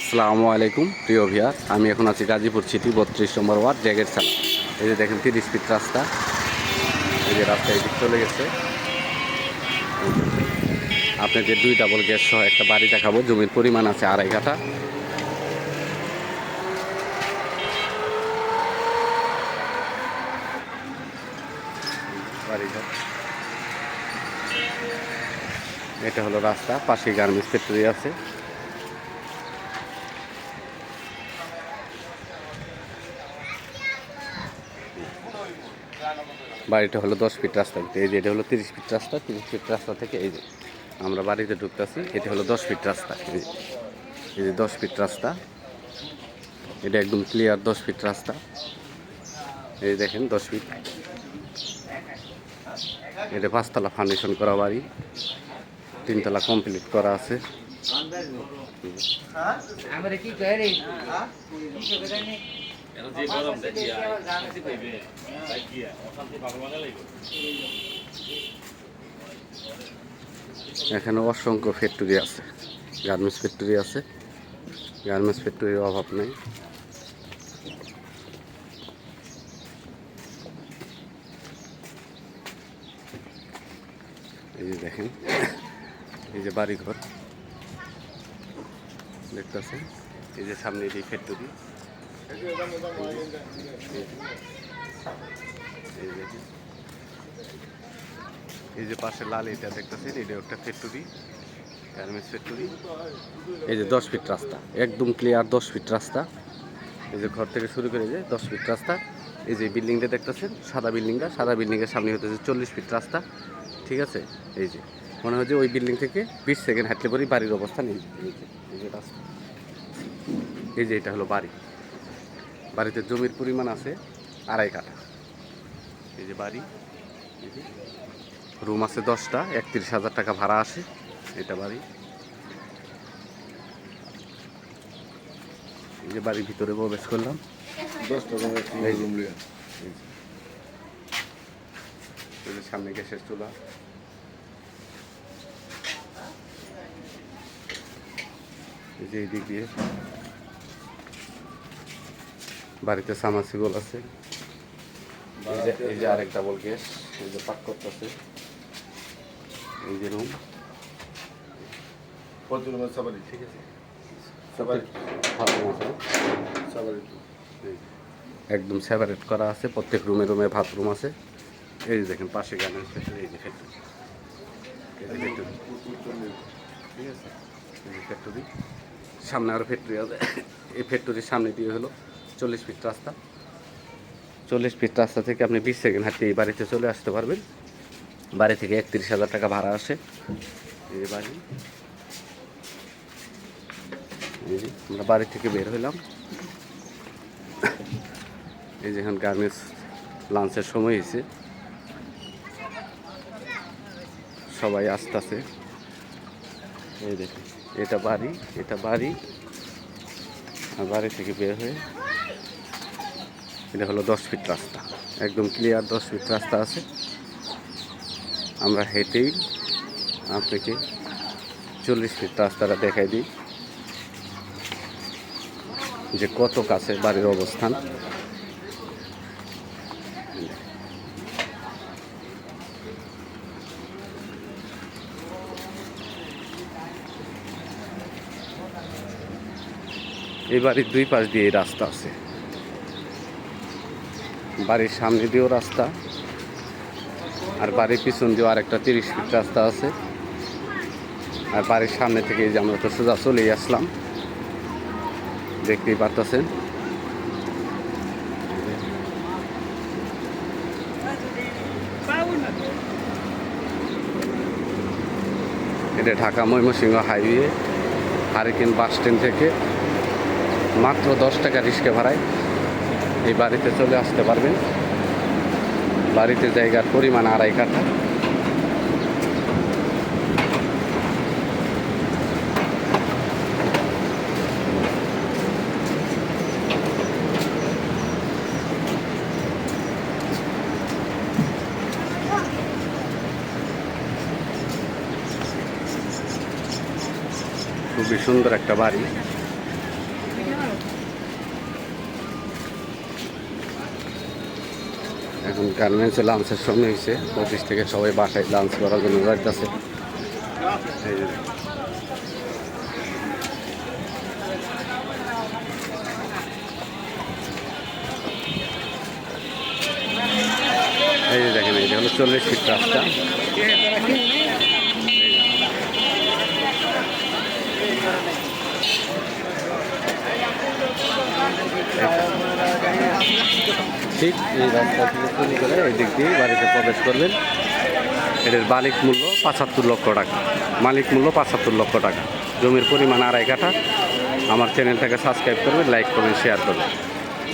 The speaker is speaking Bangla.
আসসালামু আলাইকুম প্রিয় ভিউয়ার, আমি এখন আছি গাজীপুর সিটি 32 নম্বর ওয়ার্ড জ্যাগের চালা। এই যে দেখেন 30 ফিট রাস্তা, এই যে রাস্তা এদিক চলে গেছে। আপনাদের 2 ডাবল গ্যাস সহ একটা বাড়ি দেখাবো। জমির পরিমাণ আছে 2.5 কাঠা। বাড়িঘর, এটা হলো রাস্তা, পাশে গার্মেন্টস ফ্যাক্টরি আছে। বাড়িটা হলো 10 ফিট রাস্তা। এই যে এটা হলো 30 ফিট রাস্তা। 30 ফিট রাস্তা থেকে এই যে আমরা বাড়িতে ঢুকতেছি, এটা হলো 10 ফিট রাস্তা। এই যে 10 ফিট রাস্তা, এটা একদম ক্লিয়ার 10 ফিট রাস্তা। এই দেখেন 10 ফিট। এটা 5 তলা ফাউন্ডেশন করা বাড়ি, 3 তলা কমপ্লিট করা আছে। এখানে অসংখ্য ফ্যাক্টরি আছে, গার্মেন্টস ফ্যাক্টরি আছে। গার্মেন্টস ফ্যাক্টরির অভাব নেই। এই যে দেখেন, এই যে বাড়িঘর দেখতেছেন, এই যে সামনে এই ফ্যাক্টরি। এই যে পাশে লাল এটা দেখতেছেন, এটা একটা ফ্যাক্টরি, গার্মেন্টস ফ্যাক্টরি। এই যে 10 ফিট রাস্তা, একদম ক্লিয়ার 10 ফিট রাস্তা। এই যে ঘর থেকে শুরু করে যে 10 ফিট রাস্তা। এই যে বিল্ডিংটা দেখতেছেন, সাদা বিল্ডিংটা, সাদা বিল্ডিংয়ের সামনে হতেছে 40 ফিট রাস্তা। ঠিক আছে, এই যে মনে হয় যে ওই বিল্ডিং থেকে 20 সেকেন্ড হাঁটলে পরেই বাড়ির অবস্থান। এই যে রাস্তা, এই যে এটা হলো বাড়ি। বাড়িতে জমির পরিমাণ আছে 2.5 কাঠা। এই যে বাড়ি, এই যে রুম আছে 10টা, 31,000 টাকা ভাড়া আসে। এটা বাড়ি। এই যে বাড়ির ভিতরে প্রবেশ করলাম। 10টা রুম লিয়া। এই যে সামনে গ্যাসের চুলা। এই যে এই দিক দিয়ে বাড়িতে সামাসিবল আছে। এই যে আরেক ডাবল গ্যাস, এই যে পাক করতেছে। এই যে রুম, কত রুমের সাবারি? ঠিক আছে, সাবারি বাথরুম আছে, সাবারি একদম সেপারেট করা আছে। প্রত্যেক রুমে রুমে বাথরুম আছে। এই যে দেখেন পাশে গার্মেন্টস ফ্যাক্টরি, এই যে ফ্যাক্টরি, এই যে ফ্যাক্টরি, ঠিক আছে, এই যে ফ্যাক্টরি। সামনে আরও ফ্যাক্টরি আছে। এই ফ্যাক্টরির সামনে দিয়ে হলো 40 ফিট রাস্তা। 40 ফিট রাস্তা থেকে আপনি 20 সেকেন্ড হাঁটতে এই বাড়িতে চলে আসতে পারবেন। বাড়ি থেকে 31,000 টাকা ভাড়া আসে। এই যে বাড়ি, এই যে আমরা বাড়ি থেকে বের হইলাম। এই যে এখন গার্মেন্টস লাঞ্চের সময় হয়েছে, সবাই আসতেছে। এই দেখুন, এটা বাড়ি, এটা বাড়ি। আর বাড়ি থেকে বের হয়ে এটা হলো 10 ফিট রাস্তা, একদম ক্লিয়ার 10 ফিট রাস্তা আছে। আমরা হেঁটেই আপনাকে 40 ফিট রাস্তাটা দেখাই দিই যে কত কাছে বাড়ির অবস্থান। এই বাড়ির 2 পাশ দিয়ে রাস্তা আছে, বাড়ির সামনে দিয়েও রাস্তা, আর বাড়ির পিছন দিয়েও আরেকটা 30 ফিট রাস্তা আছে। আর বাড়ির সামনে থেকে যে আমরা তো সোজা চলেই আসলাম, দেখতেই পারতেছেন। এটা Dhaka Mymensingh highway, hurricane bus stand থেকে মাত্র 10 টাকা রিক্সা ভাড়ায় এই বাড়িতে চলে আসতে পারবেন। বাড়িতে জায়গার পরিমাণ 2.5 কাঠা। খুবই সুন্দর একটা বাড়ি। এখন গার্মেন্টসে লাঞ্চের সময় হয়েছে, অফিস থেকে সবাই বাসায় লাঞ্চ করার জন্য যাইতেছে। এই যে দেখেন, এটা হলো 40 ফিট রাস্তা। ঠিক এই রাস্তা থেকে শুরু করে এই দিক দিয়ে বাড়িতে প্রবেশ করবেন। এটার মালিক মূল্য 75 লক্ষ টাকা, মালিক মূল্য 75 লক্ষ টাকা। জমির পরিমাণ 2.5 কাঠা। আমার চ্যানেলটাকে সাবস্ক্রাইব করবেন, লাইক করবেন, শেয়ার করবেন।